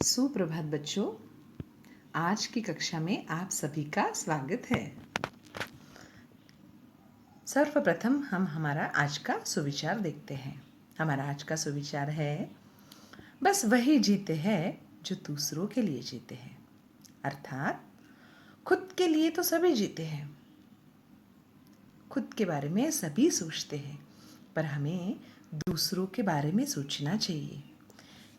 सुप्रभात बच्चों, आज की कक्षा में आप सभी का स्वागत है। सर्वप्रथम हम हमारा आज का सुविचार देखते हैं। हमारा आज का सुविचार है, बस वही जीते हैं जो दूसरों के लिए जीते हैं। अर्थात खुद के लिए तो सभी जीते हैं, खुद के बारे में सभी सोचते हैं, पर हमें दूसरों के बारे में सोचना चाहिए।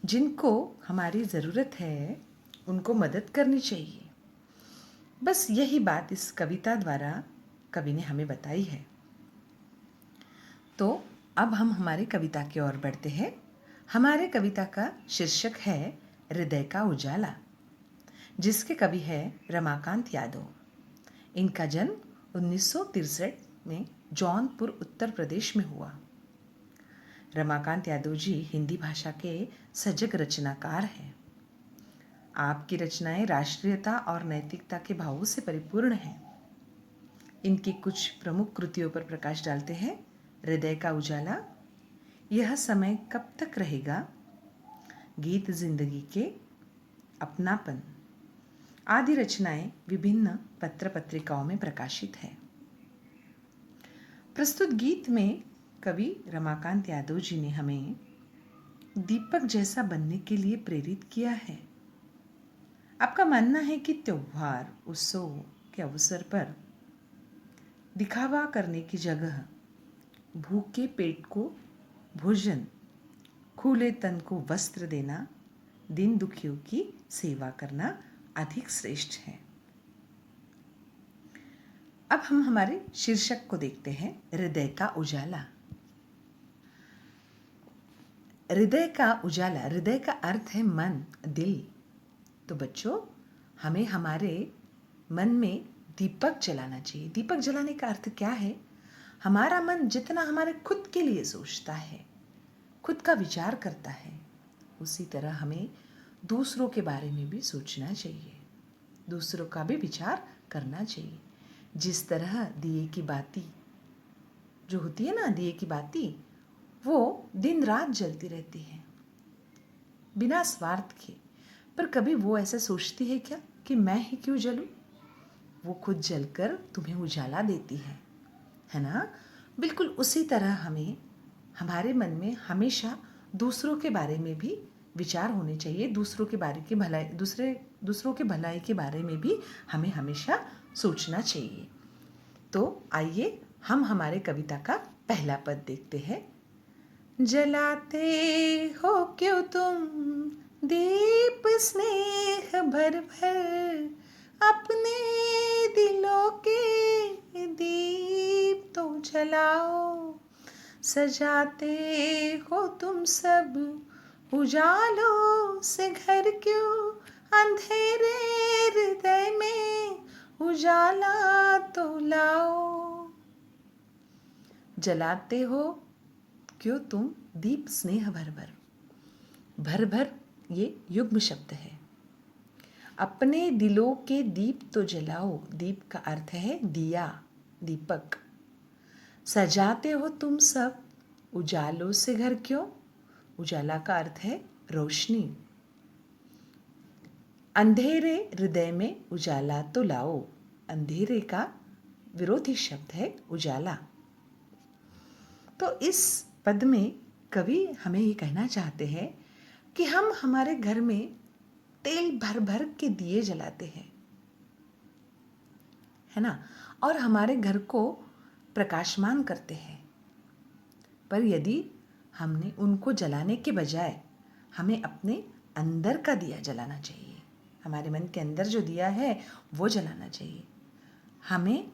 जिनको हमारी ज़रूरत है उनको मदद करनी चाहिए। बस यही बात इस कविता द्वारा कवि ने हमें बताई है। तो अब हम हमारी कविता की ओर बढ़ते हैं। हमारे कविता का शीर्षक है हृदय का उजाला, जिसके कवि है रमाकांत यादव। इनका जन्म 1963 में जौनपुर उत्तर प्रदेश में हुआ। रमाकांत यादव जी हिंदी भाषा के सजग रचनाकार हैं। आपकी रचनाएं राष्ट्रीयता और नैतिकता के भावों से परिपूर्ण हैं। इनकी कुछ प्रमुख कृतियों पर प्रकाश डालते हैं। हृदय का उजाला, यह समय कब तक रहेगा, गीत जिंदगी के, अपनापन आदि रचनाएं विभिन्न पत्र पत्रिकाओं में प्रकाशित है। प्रस्तुत गीत में कवि रमाकांत यादव जी ने हमें दीपक जैसा बनने के लिए प्रेरित किया है। आपका मानना है कि त्योहार उत्सव के अवसर पर दिखावा करने की जगह भूखे पेट को भोजन, खुले तन को वस्त्र देना, दीन दुखियों की सेवा करना अधिक श्रेष्ठ है। अब हम हमारे शीर्षक को देखते हैं, हृदय का उजाला। हृदय का उजाला, हृदय का अर्थ है मन, दिल। तो बच्चों, हमें हमारे मन में दीपक जलाना चाहिए। दीपक जलाने का अर्थ क्या है? हमारा मन जितना हमारे खुद के लिए सोचता है, खुद का विचार करता है, उसी तरह हमें दूसरों के बारे में भी सोचना चाहिए, दूसरों का भी विचार करना चाहिए। जिस तरह दिए की बाती जो होती है ना, दिए की बाती वो दिन रात जलती रहती है बिना स्वार्थ के, पर कभी वो ऐसा सोचती है क्या कि मैं ही क्यों जलूं? वो खुद जलकर तुम्हें उजाला देती है ना? बिल्कुल उसी तरह हमें हमारे मन में हमेशा दूसरों के बारे में भी विचार होने चाहिए। दूसरों के बारे की भलाई, दूसरों के भलाई के बारे में भी हमें हमेशा सोचना चाहिए। तो आइए हम हमारे कविता का पहला पद देखते हैं। जलाते हो क्यों तुम दीप स्नेह भर भर, अपने दिलों के दीप तो जलाओ। सजाते हो तुम सब उजालों से घर, क्यों अंधेरे हृदय में उजाला तो लाओ। जलाते हो क्यों तुम दीप स्नेह भर भर, भर भर ये युग्म शब्द है। अपने दिलों के दीप तो जलाओ, दीप का अर्थ है दिया, दीपक। सजाते हो तुम सब उजालों से घर, क्यों? उजाला का अर्थ है रोशनी। अंधेरे हृदय में उजाला तो लाओ, अंधेरे का विरोधी शब्द है उजाला। तो इस पद में कवि हमें ये कहना चाहते हैं कि हम हमारे घर में तेल भर भर के दिए जलाते हैं, है ना, और हमारे घर को प्रकाशमान करते हैं। पर यदि हमने उनको जलाने के बजाय हमें अपने अंदर का दिया जलाना चाहिए, हमारे मन के अंदर जो दिया है वो जलाना चाहिए। हमें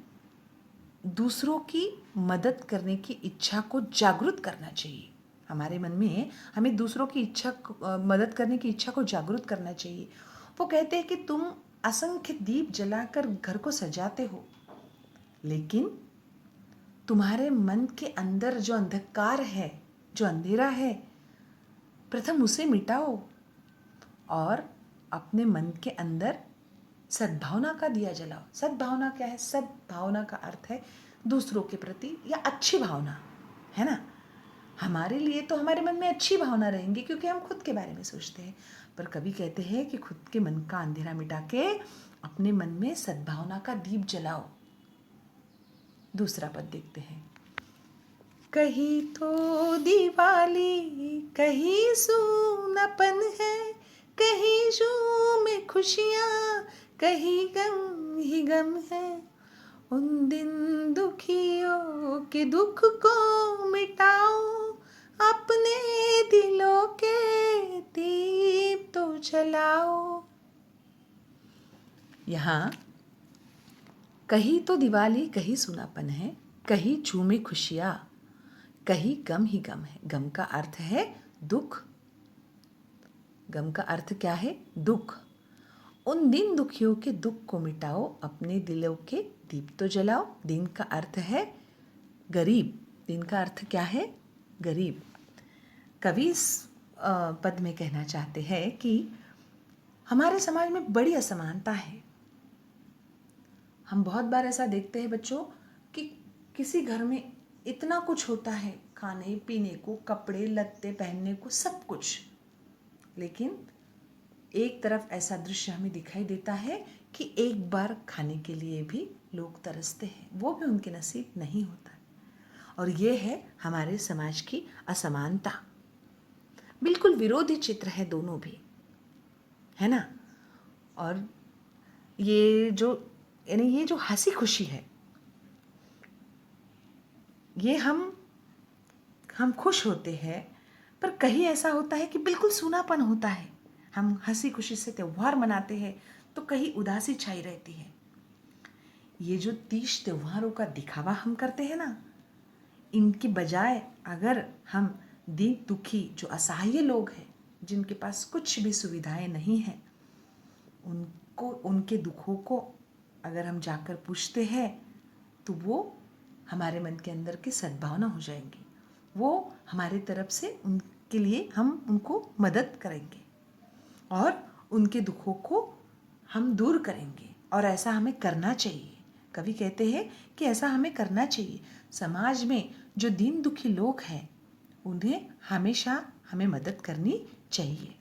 दूसरों की मदद करने की इच्छा को जागृत करना चाहिए। हमारे मन में हमें दूसरों की मदद करने की इच्छा को जागृत करना चाहिए। वो कहते हैं कि तुम असंख्य दीप जलाकर घर को सजाते हो, लेकिन तुम्हारे मन के अंदर जो अंधकार है, जो अंधेरा है, प्रथम उसे मिटाओ और अपने मन के अंदर सद्भावना का दिया जलाओ। सद्भावना क्या है? सद्भावना का अर्थ है दूसरों के प्रति या अच्छी भावना, है ना। हमारे लिए तो हमारे मन में अच्छी भावना रहेंगी क्योंकि हम खुद के बारे में सोचते हैं। पर कवि कहते हैं कि खुद के मन का अंधेरा मिटा के अपने मन में सद्भावना का दीप जलाओ। दूसरा पद देखते हैं। कहीं तो दिवाली कहीं सूनापन है, कहीं झूम में खुशियाँ कहीं गम ही गम है। उन दिन दुखियों के दुख को मिटाओ, अपने दिलों के दीप तो जलाओ। यहाँ कहीं तो दिवाली कहीं सूनापन है, कहीं झूमे खुशियाँ कहीं गम ही गम है। गम का अर्थ है दुख। गम का अर्थ क्या है? दुख। उन दिन दुखियों के दुख को मिटाओ, अपने दिलों के दीप तो जलाओ। दिन का अर्थ है गरीब। दिन का अर्थ क्या है? गरीब। कवि इस पद में कहना चाहते हैं कि हमारे समाज में बड़ी असमानता है। हम बहुत बार ऐसा देखते हैं बच्चों कि किसी घर में इतना कुछ होता है, खाने पीने को, कपड़े लत्ते पहनने को, सब कुछ, लेकिन एक तरफ ऐसा दृश्य हमें दिखाई देता है कि एक बार खाने के लिए भी लोग तरसते हैं, वो भी उनके नसीब नहीं होता। और ये है हमारे समाज की असमानता। बिल्कुल विरोधी चित्र है दोनों भी, है ना। और ये जो हंसी खुशी है, ये हम खुश होते हैं, पर कहीं ऐसा होता है कि बिल्कुल सूनापन होता है। हम हंसी खुशी से त्यौहार मनाते हैं तो कहीं उदासी छाई रहती है। ये जो 30 त्योहारों का दिखावा हम करते हैं ना, इनके बजाय अगर हम दीन दुखी जो असहाय लोग हैं, जिनके पास कुछ भी सुविधाएं नहीं हैं, उनको उनके दुखों को अगर हम जाकर पूछते हैं तो वो हमारे मन के अंदर की सद्भावना हो जाएंगी। वो हमारे तरफ से उनके लिए हम उनको मदद करेंगे और उनके दुखों को हम दूर करेंगे। और ऐसा हमें करना चाहिए। कवि कहते हैं कि ऐसा हमें करना चाहिए। समाज में जो दीन दुखी लोग हैं, उन्हें हमेशा हमें मदद करनी चाहिए।